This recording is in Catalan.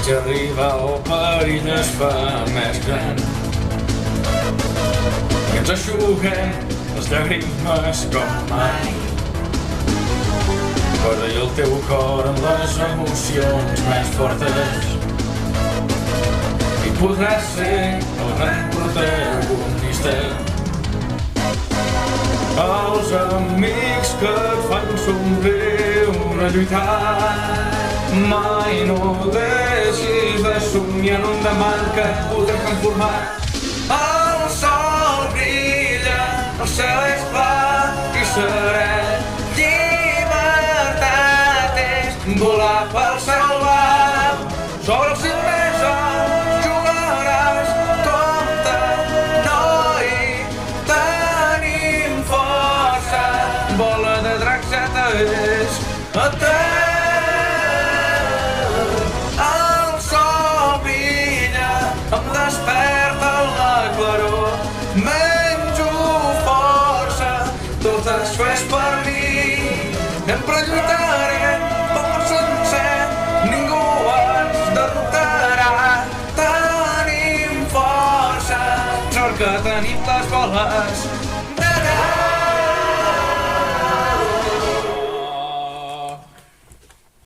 vaig arribar el perill es fa més gran. I ens eixuguem les llàgrimes com mai. Posa el teu cor en les emocions més fortes i podràs ser el gran protagonista. Els amics que et fan somriure lluitar. Mai no deixis de somiar en un demà que et podrà conformar. El sol brilla, el cel és clar i serè. Llibertat és volar pel cel blau. Sobre el cim més alt jugaràs. Compte, noi, tenim força. Bola de drac ja t'és a terra. Em desperta la claror, menjo força, tot això és per mi. Sempre lluitarem pel sencer, ningú ens derrotarà. Tenim força, sort que tenim les boles